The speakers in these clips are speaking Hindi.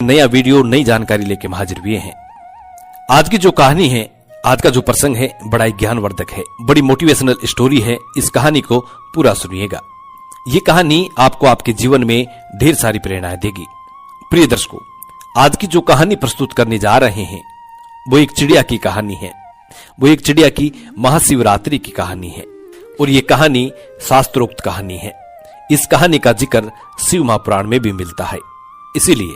नया वीडियो नई जानकारी लेके हाजिर हुए हैं। आज की जो कहानी है, आज का जो प्रसंग है, बड़ा ही ज्ञानवर्धक है, बड़ी मोटिवेशनल स्टोरी है। इस कहानी को पूरा सुनिएगा। ये कहानी आपको आपके जीवन में ढेर सारी प्रेरणाएं देगी। प्रिय दर्शकों, आज की जो कहानी प्रस्तुत करने जा रहे हैं वो एक चिड़िया की कहानी है। वो एक चिड़िया की महाशिवरात्रि की कहानी है और ये कहानी शास्त्रोक्त कहानी है। इस कहानी का जिक्र शिव महापुराण में भी मिलता है, इसीलिए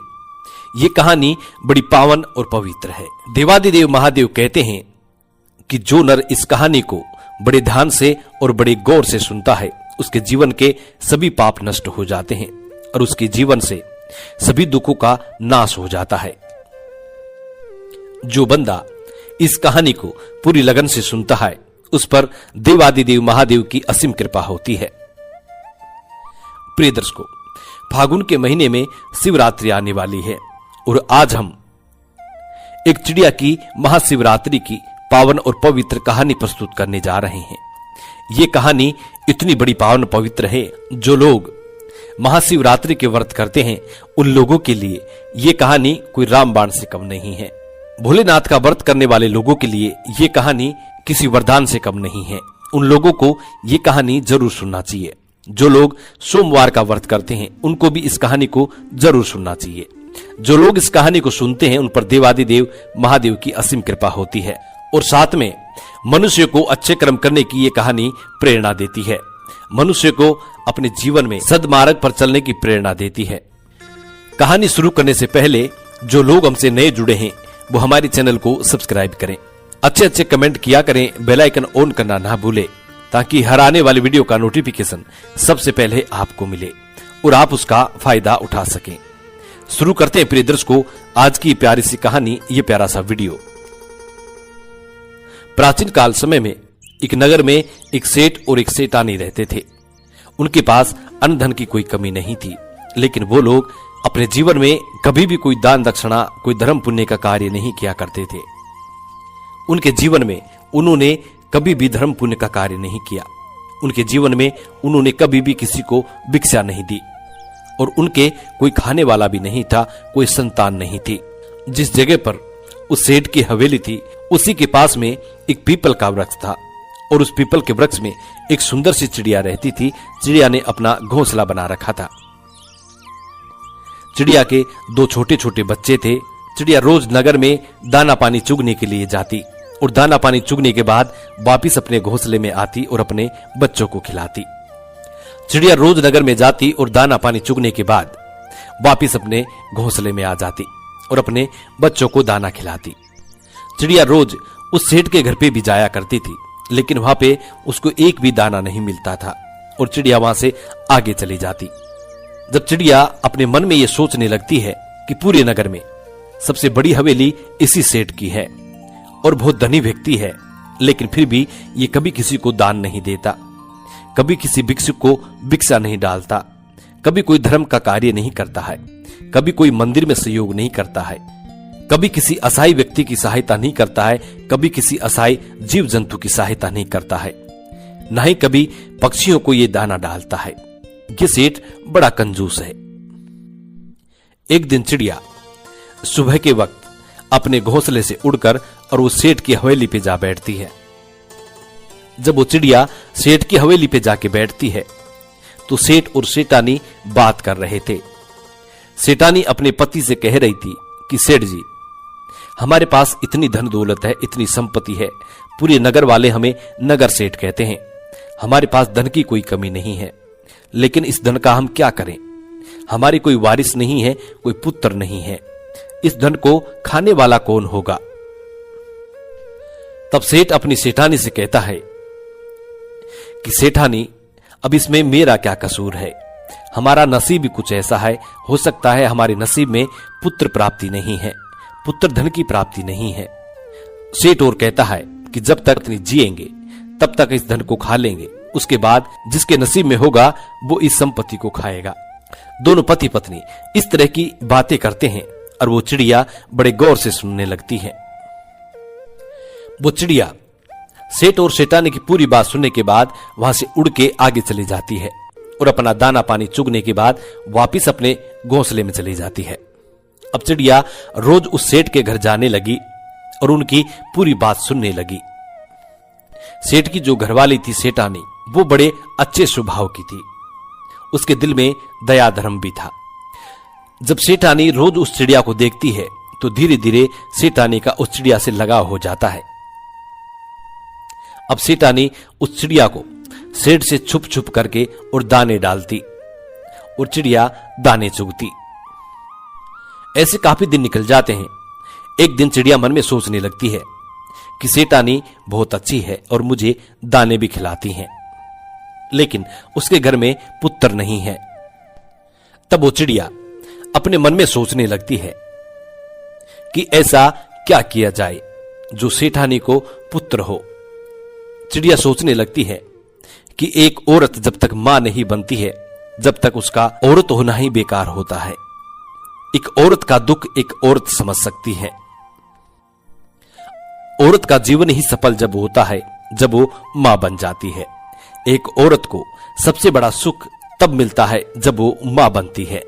ये कहानी बड़ी पावन और पवित्र है। देवादिदेव महादेव कहते हैं कि जो नर इस कहानी को बड़े ध्यान से और बड़े गौर से सुनता है, उसके जीवन के सभी पाप नष्ट हो जाते हैं और उसके जीवन से सभी दुखों का नाश हो जाता है। जो बंदा इस कहानी को पूरी लगन से सुनता है, उस पर देवादिदेव महादेव की असीम कृपा होती है। प्रिय दर्शकों, फागुन के महीने में शिवरात्रि आने वाली है और आज हम एक चिड़िया की महाशिवरात्रि की पावन और पवित्र कहानी प्रस्तुत करने जा रहे हैं। ये कहानी इतनी बड़ी पावन पवित्र है, जो लोग महाशिवरात्रि के व्रत करते हैं उन लोगों के लिए ये कहानी कोई रामबाण से कम नहीं है। भोलेनाथ का व्रत करने वाले लोगों के लिए ये कहानी किसी वरदान से कम नहीं है। उन लोगों को ये कहानी जरूर सुनना चाहिए। जो लोग सोमवार का व्रत करते हैं, उनको भी इस कहानी को जरूर सुनना चाहिए। जो लोग इस कहानी को सुनते हैं, उन पर देवादिदेव महादेव की असीम कृपा होती है और साथ में मनुष्य को अच्छे कर्म करने की ये कहानी प्रेरणा देती है। मनुष्य को अपने जीवन में सद्मार्ग पर चलने की प्रेरणा देती है। कहानी शुरू करने से पहले जो लोग हमसे नए जुड़े हैं, वो हमारे चैनल को सब्सक्राइब करें, अच्छे अच्छे कमेंट किया करें, बेल आइकन ऑन करना ना भूलें, ताकि हर आने वाली वीडियो का नोटिफिकेशन सबसे पहले आपको मिले और आप उसका फायदा उठा सकें। शुरू करते हैं प्रिय दर्शकों आज की प्यारी सी कहानी, ये प्यारा सा वीडियो। प्राचीन काल समय में एक नगर में एक सेठ और एक सेठानी रहते थे। उनके पास अन्न धन की कोई कमी नहीं थी, लेकिन वो लोग अपने जीवन में कभी भी कोई दान दक्षिणा, कोई धर्म पुण्य का कार्य नहीं किया करते थे। उनके जीवन में उन्होंने कभी भी धर्म पुण्य का कार्य नहीं किया। उनके जीवन में उन्होंने कभी भी किसी को भिक्षा नहीं दी और उनके कोई खाने वाला भी नहीं था, कोई संतान नहीं थी। जिस जगह पर उस सेठ की हवेली थी, उसी के पास में एक पीपल का वृक्ष था और उस पीपल के वृक्ष में एक सुंदर सी चिड़िया रहती थी। चिड़िया ने अपना घोंसला बना रखा था। चिड़िया के दो छोटे छोटे बच्चे थे। चिड़िया रोज नगर में दाना पानी चुगने के लिए जाती और दाना पानी चुगने के बाद वापिस अपने घोंसले में आती और अपने बच्चों को खिलाती। चिड़िया रोज नगर में जाती और दाना पानी चुगने के बाद वापिस अपने घोंसले में आ जाती और अपने बच्चों को दाना खिलाती। चिड़िया रोज उस सेठ के घर पे भी जाया करती थी, लेकिन वहां पे उसको एक भी दाना नहीं मिलता था और चिड़िया वहां से आगे चली जाती। जब चिड़िया अपने मन में ये सोचने लगती है कि पूरे नगर में सबसे बड़ी हवेली इसी सेठ की है और बहुत धनी व्यक्ति है, लेकिन फिर भी ये कभी किसी को दान नहीं देता, कभी किसी भिक्षुक को भिक्षा नहीं डालता, कभी कोई धर्म का कार्य नहीं करता है, कभी कोई मंदिर में सहयोग नहीं करता है, कभी किसी असहाय व्यक्ति की सहायता नहीं करता है, कभी किसी असहाय जीव जंतु की सहायता नहीं करता है, न ही कभी पक्षियों को ये दाना डालता है। ये सेठ बड़ा कंजूस है। एक दिन चिड़िया सुबह के वक्त अपने घोंसले से उड़कर और वो सेठ की हवेली पे जा बैठती है। जब वो चिड़िया सेठ की हवेली पे जाके बैठती है तो सेठ और सेठानी बात कर रहे थे। सेठानी अपने पति से कह रही थी कि सेठ जी, हमारे पास इतनी धन दौलत है, इतनी संपत्ति है, पूरे नगर वाले हमें नगर सेठ कहते हैं। हमारे पास धन की कोई कमी नहीं है, लेकिन इस धन का हम क्या करें? हमारी कोई वारिस नहीं है, कोई पुत्र नहीं है। इस धन को खाने वाला कौन होगा? तब सेठ अपनी सेठानी से कहता है कि सेठानी, अब इसमें मेरा क्या कसूर है? हमारा नसीब ही कुछ ऐसा है, हो सकता है हमारे नसीब में पुत्र प्राप्ति नहीं है, पुत्र धन की प्राप्ति नहीं है। सेठ और कहता है कि जब तक इतनी जिएंगे तब तक इस धन को खा लेंगे, उसके बाद जिसके नसीब में होगा वो इस संपत्ति को खाएगा। दोनों पति पत्नी इस तरह की बातें करते हैं और वो चिड़िया बड़े गौर से सुनने लगती है। वो चिड़िया सेठ और सेठानी की पूरी बात सुनने के बाद वहां से उड़ के आगे चली जाती है और अपना दाना पानी चुगने के बाद वापिस अपने घोंसले में चली जाती है। अब चिड़िया रोज उस सेठ के घर जाने लगी और उनकी पूरी बात सुनने लगी। सेठ की जो घरवाली थी सेठानी, वो बड़े अच्छे स्वभाव की थी। उसके दिल में दया धर्म भी था। जब सेठानी रोज उस चिड़िया को देखती है तो धीरे धीरे सेठानी का उस चिड़िया से लगाव हो जाता है। अब सेठानी उस चिड़िया को सेठ से छुप छुप करके और दाने डालती और चिड़िया दाने चुगती। ऐसे काफी दिन निकल जाते हैं। एक दिन चिड़िया मन में सोचने लगती है कि सेठानी बहुत अच्छी है और मुझे दाने भी खिलाती हैं, लेकिन उसके घर में पुत्र नहीं है। तब वो चिड़िया अपने मन में सोचने लगती है कि ऐसा क्या किया जाए जो सेठानी को पुत्र हो। चिड़िया सोचने लगती है कि एक औरत जब तक मां नहीं बनती है, जब तक उसका औरत होना ही बेकार होता है। एक औरत का दुख एक औरत समझ सकती है। औरत का जीवन ही सफल जब होता है जब वो मां बन जाती है। एक औरत को सबसे बड़ा सुख तब मिलता है जब वो मां बनती है।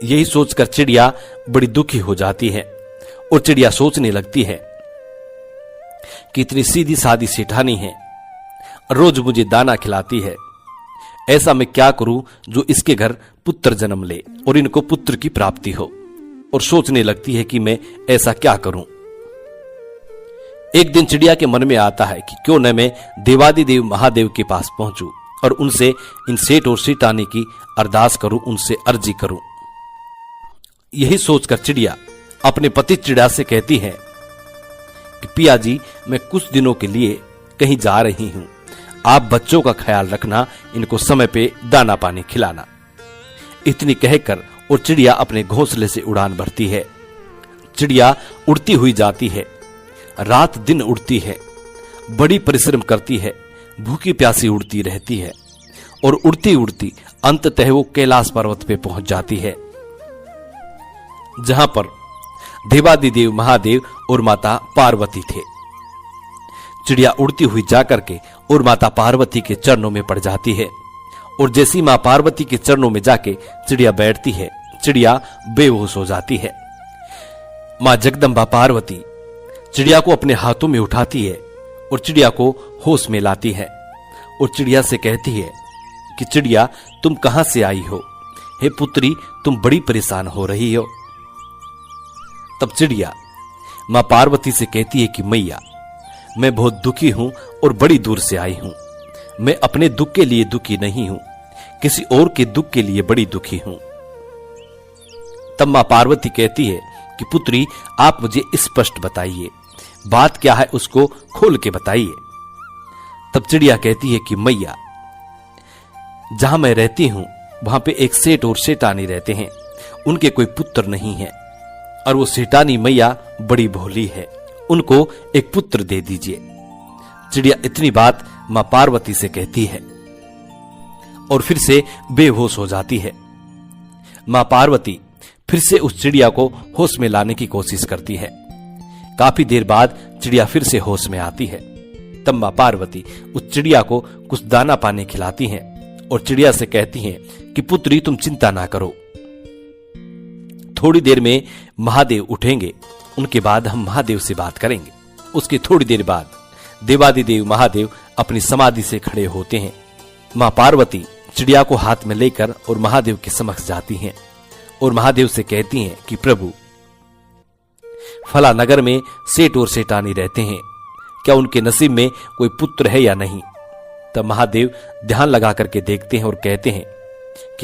यही सोचकर चिड़िया बड़ी दुखी हो जाती है और चिड़िया सोचने लगती है कि इतनी सीधी सादी सेठानी है, रोज मुझे दाना खिलाती है, ऐसा मैं क्या करूं जो इसके घर पुत्र जन्म ले और इनको पुत्र की प्राप्ति हो। और सोचने लगती है कि मैं ऐसा क्या करूं। एक दिन चिड़िया के मन में आता है कि क्यों न मैं देवादिदेव महादेव के पास पहुंचूं और उनसे इन सेठ और सेठानी की अरदास करूं, उनसे अर्जी करूं। यही सोचकर चिड़िया अपने पति चिड़िया से कहती है कि पिया जी, मैं कुछ दिनों के लिए कहीं जा रही हूं, आप बच्चों का ख्याल रखना, इनको समय पे दाना पानी खिलाना। इतनी कहकर और चिड़िया अपने घोंसले से उड़ान भरती है। चिड़िया उड़ती हुई जाती है, रात दिन उड़ती है, बड़ी परिश्रम करती है, भूखी प्यासी उड़ती रहती है और उड़ती उड़ती अंततः वो कैलाश पर्वत पे पहुंच जाती है, जहां पर देवादिदेव महादेव और माता पार्वती थे। चिड़िया उड़ती हुई जाकर के और माता पार्वती के चरणों में पड़ जाती है और जैसी मां पार्वती के चरणों में जाके चिड़िया बैठती है, चिड़िया बेहोश हो जाती है। मां जगदम्बा पार्वती चिड़िया को अपने हाथों में उठाती है और चिड़िया को होश में लाती है और चिड़िया से कहती है कि चिड़िया, तुम कहां से आई हो? हे पुत्री, तुम बड़ी परेशान हो रही हो। तब चिड़िया मां पार्वती से कहती है कि मैया, मैं बहुत दुखी हूं और बड़ी दूर से आई हूं। मैं अपने दुख के लिए दुखी नहीं हूं, किसी और के दुख के लिए बड़ी दुखी हूं। तब मां पार्वती कहती है कि पुत्री, आप मुझे स्पष्ट बताइए, बात क्या है उसको खोल के बताइए। तब चिड़िया कहती है कि मैया, जहां मैं रहती हूं वहां पे एक सेठ और सेठानी रहते हैं, उनके कोई पुत्र नहीं है और वो सेठानी मैया बड़ी भोली है, उनको एक पुत्र दे दीजिए। चिड़िया इतनी बात मां पार्वती से कहती है और फिर से बेहोश हो जाती है। मां पार्वती फिर से उस चिड़िया को होश में लाने की कोशिश करती है। काफी देर बाद चिड़िया फिर से होश में आती है। तब मां पार्वती उस चिड़िया को कुछ दाना पानी खिलाती हैं और चिड़िया से कहती हैं कि पुत्री, तुम चिंता ना करो, थोड़ी देर में महादेव उठेंगे, उनके बाद हम महादेव से बात करेंगे। उसके थोड़ी देर बाद देवादिदेव महादेव अपनी समाधि से खड़े होते हैं। मां पार्वती चिड़िया को हाथ में लेकर और महादेव के समक्ष जाती हैं और महादेव से कहती हैं कि प्रभु, फला नगर में सेठ और सेठानी रहते हैं, क्या उनके नसीब में कोई पुत्र है या नहीं? तब महादेव ध्यान लगा करके देखते हैं और कहते हैं कि